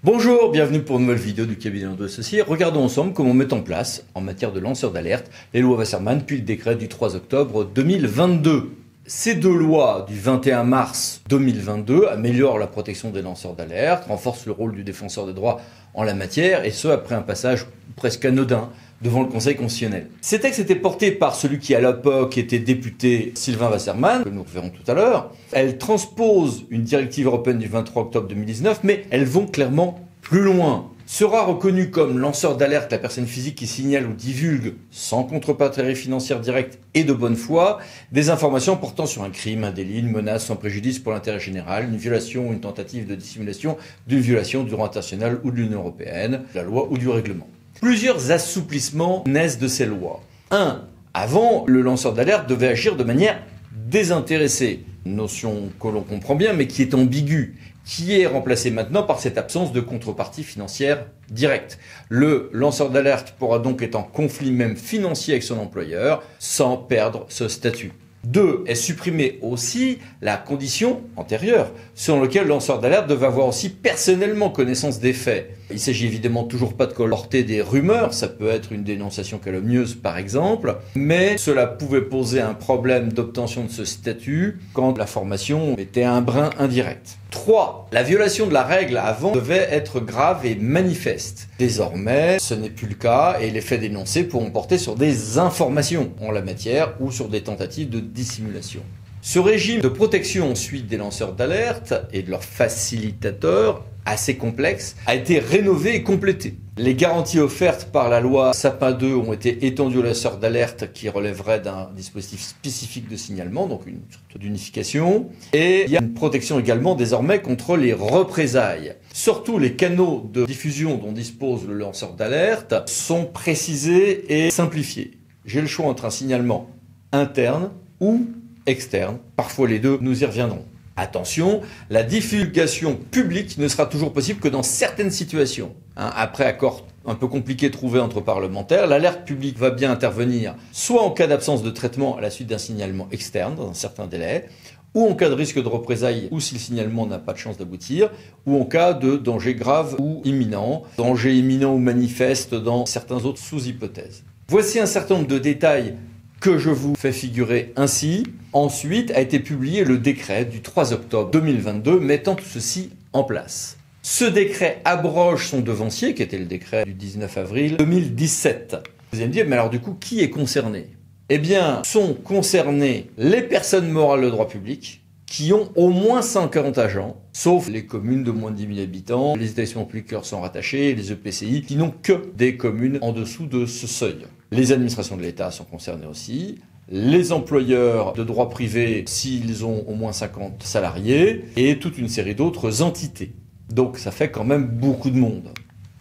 Bonjour, bienvenue pour une nouvelle vidéo du cabinet Landau Associés. Regardons ensemble comment on met en place, en matière de lanceurs d'alerte, les lois Wasserman puis le décret du 3 octobre 2022. Ces deux lois du 21 mars 2022 améliorent la protection des lanceurs d'alerte, renforcent le rôle du défenseur des droits en la matière, et ce après un passage presque anodin devant le Conseil constitutionnel. Ces textes étaient portés par celui qui à l'époque était député Sylvain Wasserman, que nous verrons tout à l'heure. Elles transposent une directive européenne du 23 octobre 2019, mais elles vont clairement plus loin. Sera reconnu comme lanceur d'alerte la personne physique qui signale ou divulgue, sans contrepartie financière directe et de bonne foi, des informations portant sur un crime, un délit, une menace sans préjudice pour l'intérêt général, une violation ou une tentative de dissimulation d'une violation du droit international ou de l'Union européenne, de la loi ou du règlement. Plusieurs assouplissements naissent de ces lois. 1. Avant, le lanceur d'alerte devait agir de manière désintéressée. Une notion que l'on comprend bien, mais qui est ambiguë, qui est remplacée maintenant par cette absence de contrepartie financière directe. Le lanceur d'alerte pourra donc être en conflit même financier avec son employeur sans perdre ce statut. 2. Est supprimée aussi la condition antérieure, selon laquelle le lanceur d'alerte devait avoir aussi personnellement connaissance des faits. Il s'agit évidemment toujours pas de colporter des rumeurs, ça peut être une dénonciation calomnieuse par exemple, mais cela pouvait poser un problème d'obtention de ce statut quand l'information était un brin indirect. 3. La violation de la règle avant devait être grave et manifeste. Désormais, ce n'est plus le cas et les faits dénoncés pourront porter sur des informations en la matière ou sur des tentatives de dissimulation. Ce régime de protection ensuite des lanceurs d'alerte et de leurs facilitateurs, assez complexe, a été rénové et complété. Les garanties offertes par la loi Sapin 2 ont été étendues aux lanceurs d'alerte qui relèveraient d'un dispositif spécifique de signalement, donc une sorte d'unification. Et il y a une protection également désormais contre les représailles. Surtout les canaux de diffusion dont dispose le lanceur d'alerte sont précisés et simplifiés. J'ai le choix entre un signalement interne ou externe, parfois les deux, nous y reviendrons. Attention, la divulgation publique ne sera toujours possible que dans certaines situations. Après accord un peu compliqué trouvé entre parlementaires, l'alerte publique va bien intervenir soit en cas d'absence de traitement à la suite d'un signalement externe dans un certain délai, ou en cas de risque de représailles ou si le signalement n'a pas de chance d'aboutir, ou en cas de danger grave ou imminent, danger imminent ou manifeste dans certains autres sous-hypothèses. Voici un certain nombre de détails que je vous fais figurer ainsi. Ensuite a été publié le décret du 3 octobre 2022 mettant tout ceci en place. Ce décret abroge son devancier, qui était le décret du 19 avril 2017. Vous allez me dire, mais alors du coup, qui est concerné? Eh bien, sont concernés les personnes morales de droit public qui ont au moins 140 agents, sauf les communes de moins de 10 000 habitants, les établissements publics qui leur sont rattachés, les EPCI, qui n'ont que des communes en dessous de ce seuil. Les administrations de l'État sont concernées aussi, les employeurs de droit privé s'ils ont au moins 50 salariés, et toute une série d'autres entités. Donc ça fait quand même beaucoup de monde.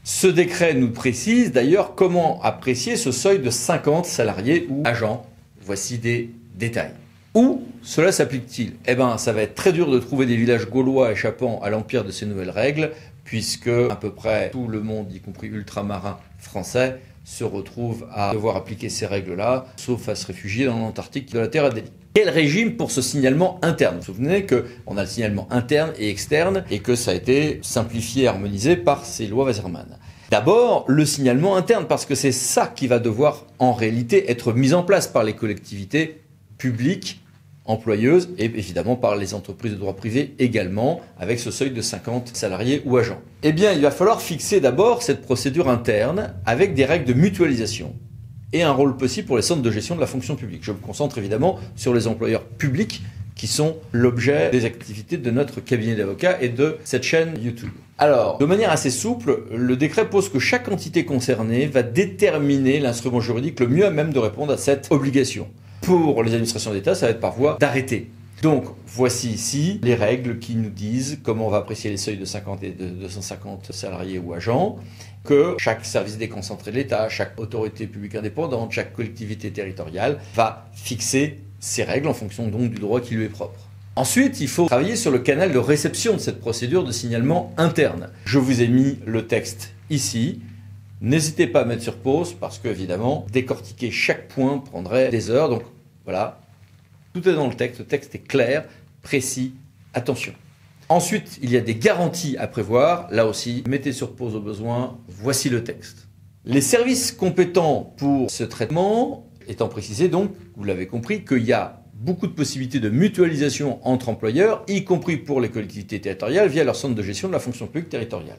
Ce décret nous précise d'ailleurs comment apprécier ce seuil de 50 salariés ou agents. Voici des détails. Où cela s'applique-t-il? Eh bien, ça va être très dur de trouver des villages gaulois échappant à l'empire de ces nouvelles règles, puisque à peu près tout le monde, y compris ultramarins français, se retrouve à devoir appliquer ces règles-là, sauf à se réfugier dans l'Antarctique de la Terre à délit. Quel régime pour ce signalement interne? Vous vous souvenez qu'on a le signalement interne et externe et que ça a été simplifié et harmonisé par ces lois Wasserman. D'abord, le signalement interne, parce que c'est ça qui va devoir en réalité être mis en place par les collectivités publiques employeuses et évidemment par les entreprises de droit privé également, avec ce seuil de 50 salariés ou agents. Eh bien, il va falloir fixer d'abord cette procédure interne avec des règles de mutualisation et un rôle possible pour les centres de gestion de la fonction publique. Je me concentre évidemment sur les employeurs publics qui sont l'objet des activités de notre cabinet d'avocats et de cette chaîne YouTube. Alors, de manière assez souple, le décret pose que chaque entité concernée va déterminer l'instrument juridique le mieux à même de répondre à cette obligation. Pour les administrations d'État, ça va être par voie d'arrêté. Donc, voici ici les règles qui nous disent comment on va apprécier les seuils de 50 et de 250 salariés ou agents, que chaque service déconcentré de l'État, chaque autorité publique indépendante, chaque collectivité territoriale va fixer ces règles en fonction donc du droit qui lui est propre. Ensuite, il faut travailler sur le canal de réception de cette procédure de signalement interne. Je vous ai mis le texte ici. N'hésitez pas à mettre sur pause parce que, évidemment, décortiquer chaque point prendrait des heures. Donc, voilà, tout est dans le texte est clair, précis, attention. Ensuite, il y a des garanties à prévoir. Là aussi, mettez sur pause au besoin. Voici le texte. Les services compétents pour ce traitement étant précisé, donc, vous l'avez compris, qu'il y a beaucoup de possibilités de mutualisation entre employeurs, y compris pour les collectivités territoriales, via leur centre de gestion de la fonction publique territoriale.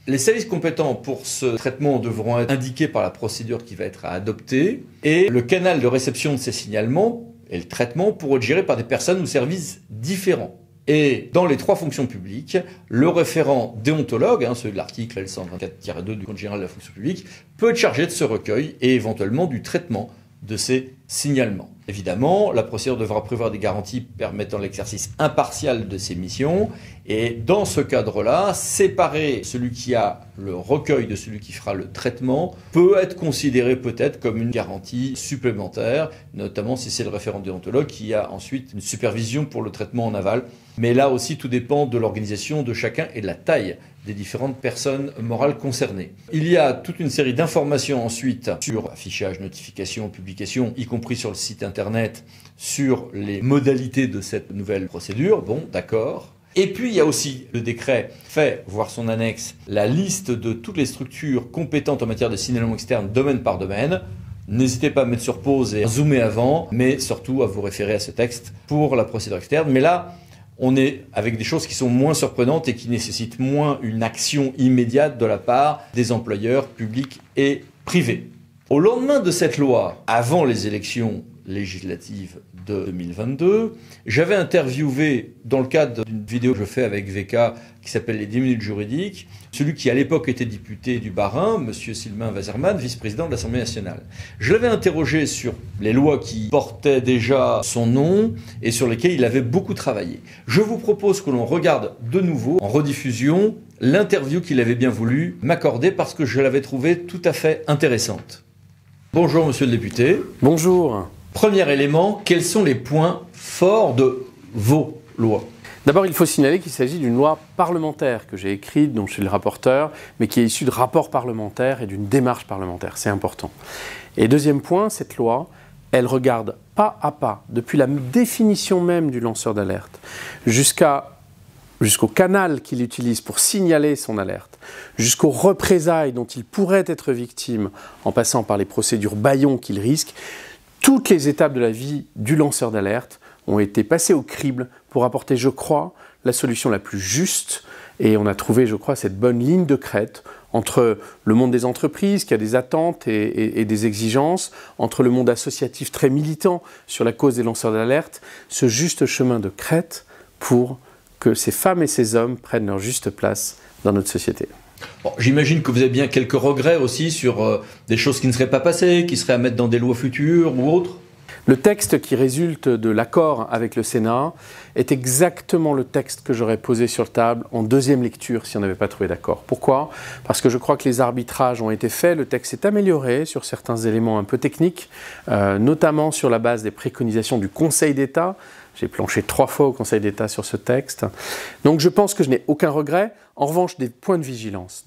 Les services compétents pour ce traitement devront être indiqués par la procédure qui va être adoptée, et le canal de réception de ces signalements et le traitement pourront être gérés par des personnes ou services différents. Et dans les 3 fonctions publiques, le référent déontologue, celui de l'article L124-2 du Code général de la fonction publique, peut être chargé de ce recueil et éventuellement du traitement de ces signalements. Évidemment, la procédure devra prévoir des garanties permettant l'exercice impartial de ces missions et dans ce cadre-là, séparer celui qui a le recueil de celui qui fera le traitement peut être considéré peut-être comme une garantie supplémentaire, notamment si c'est le référent déontologue qui a ensuite une supervision pour le traitement en aval. Mais là aussi, tout dépend de l'organisation de chacun et de la taille des différentes personnes morales concernées. Il y a toute une série d'informations ensuite sur affichage, notification, publication, y compris sur le site internet, sur les modalités de cette nouvelle procédure. Bon, d'accord. Et puis, il y a aussi le décret fait, voire son annexe, la liste de toutes les structures compétentes en matière de signalement externe, domaine par domaine. N'hésitez pas à mettre sur pause et à zoomer avant, mais surtout à vous référer à ce texte pour la procédure externe. Mais là, on est avec des choses qui sont moins surprenantes et qui nécessitent moins une action immédiate de la part des employeurs publics et privés. Au lendemain de cette loi, avant les élections législatives de 2022, j'avais interviewé, dans le cadre d'une vidéo que je fais avec VK qui s'appelle les 10 minutes juridiques, celui qui à l'époque était député du Bas-Rhin, M. Sylvain Wasserman, vice-président de l'Assemblée nationale. Je l'avais interrogé sur les lois qui portaient déjà son nom et sur lesquelles il avait beaucoup travaillé. Je vous propose que l'on regarde de nouveau, en rediffusion, l'interview qu'il avait bien voulu m'accorder parce que je l'avais trouvée tout à fait intéressante. Bonjour monsieur le député. Bonjour. Premier élément, quels sont les points forts de vos lois ? D'abord, il faut signaler qu'il s'agit d'une loi parlementaire que j'ai écrite, dont je suis le rapporteur, mais qui est issue de rapports parlementaires et d'une démarche parlementaire. C'est important. Et deuxième point, cette loi, elle regarde pas à pas, depuis la définition même du lanceur d'alerte, jusqu'au canal qu'il utilise pour signaler son alerte, jusqu'aux représailles dont il pourrait être victime, en passant par les procédures bâillons qu'il risque. Toutes les étapes de la vie du lanceur d'alerte ont été passées au crible pour apporter, je crois, la solution la plus juste. Et on a trouvé, je crois, cette bonne ligne de crête entre le monde des entreprises, qui a des attentes et des exigences, entre le monde associatif très militant sur la cause des lanceurs d'alerte, ce juste chemin de crête pour que ces femmes et ces hommes prennent leur juste place dans notre société. Bon, j'imagine que vous avez bien quelques regrets aussi sur des choses qui ne seraient pas passées, qui seraient à mettre dans des lois futures ou autres. Le texte qui résulte de l'accord avec le Sénat est exactement le texte que j'aurais posé sur la table en deuxième lecture si on n'avait pas trouvé d'accord. Pourquoi ? Parce que je crois que les arbitrages ont été faits, le texte s'est amélioré sur certains éléments un peu techniques, notamment sur la base des préconisations du Conseil d'État. J'ai planché 3 fois au Conseil d'État sur ce texte. Donc je pense que je n'ai aucun regret. En revanche, des points de vigilance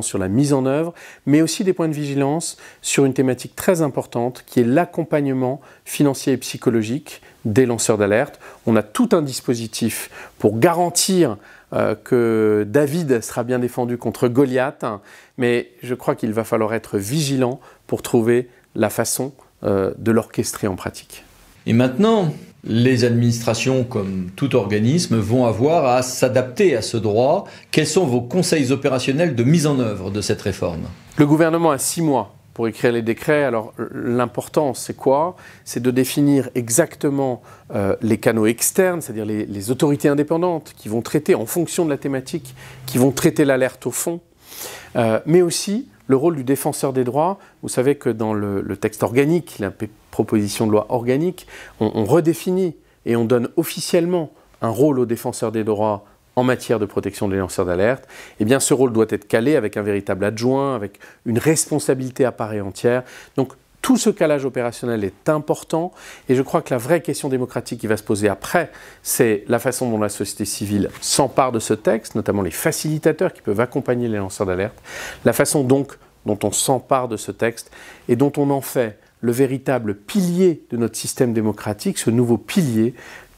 sur la mise en œuvre, mais aussi des points de vigilance sur une thématique très importante qui est l'accompagnement financier et psychologique des lanceurs d'alerte. On a tout un dispositif pour garantir que David sera bien défendu contre Goliath, mais je crois qu'il va falloir être vigilant pour trouver la façon de l'orchestrer en pratique. Et maintenant, les administrations, comme tout organisme, vont avoir à s'adapter à ce droit. Quels sont vos conseils opérationnels de mise en œuvre de cette réforme ? Le gouvernement a 6 mois pour écrire les décrets. Alors l'important, c'est quoi ? C'est de définir exactement les canaux externes, c'est-à-dire les autorités indépendantes qui vont traiter en fonction de la thématique, qui vont traiter l'alerte au fond, mais aussi le rôle du défenseur des droits. Vous savez que dans le texte organique, la proposition de loi organique, on redéfinit et on donne officiellement un rôle au défenseur des droits en matière de protection des lanceurs d'alerte. Eh bien, ce rôle doit être calé avec un véritable adjoint, avec une responsabilité à part et entière. Donc, tout ce calage opérationnel est important et je crois que la vraie question démocratique qui va se poser après, c'est la façon dont la société civile s'empare de ce texte, notamment les facilitateurs qui peuvent accompagner les lanceurs d'alerte, la façon donc dont on s'empare de ce texte et dont on en fait le véritable pilier de notre système démocratique, ce nouveau pilier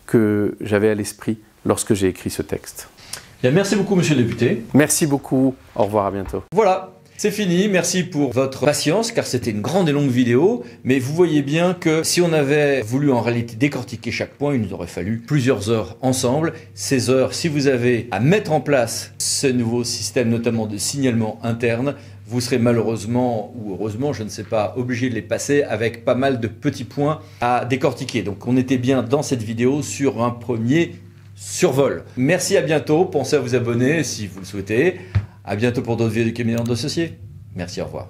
que j'avais à l'esprit lorsque j'ai écrit ce texte. Bien, merci beaucoup, monsieur le député. Merci beaucoup. Au revoir, à bientôt. Voilà. C'est fini, merci pour votre patience car c'était une grande et longue vidéo, mais vous voyez bien que si on avait voulu en réalité décortiquer chaque point, il nous aurait fallu plusieurs heures ensemble. Ces heures, si vous avez à mettre en place ce nouveau système, notamment de signalement interne, vous serez malheureusement ou heureusement, je ne sais pas, obligé de les passer avec pas mal de petits points à décortiquer. Donc on était bien dans cette vidéo sur un premier survol. Merci, à bientôt, pensez à vous abonner si vous le souhaitez. À bientôt pour d'autres vidéos du cabinet d'associés. Merci, au revoir.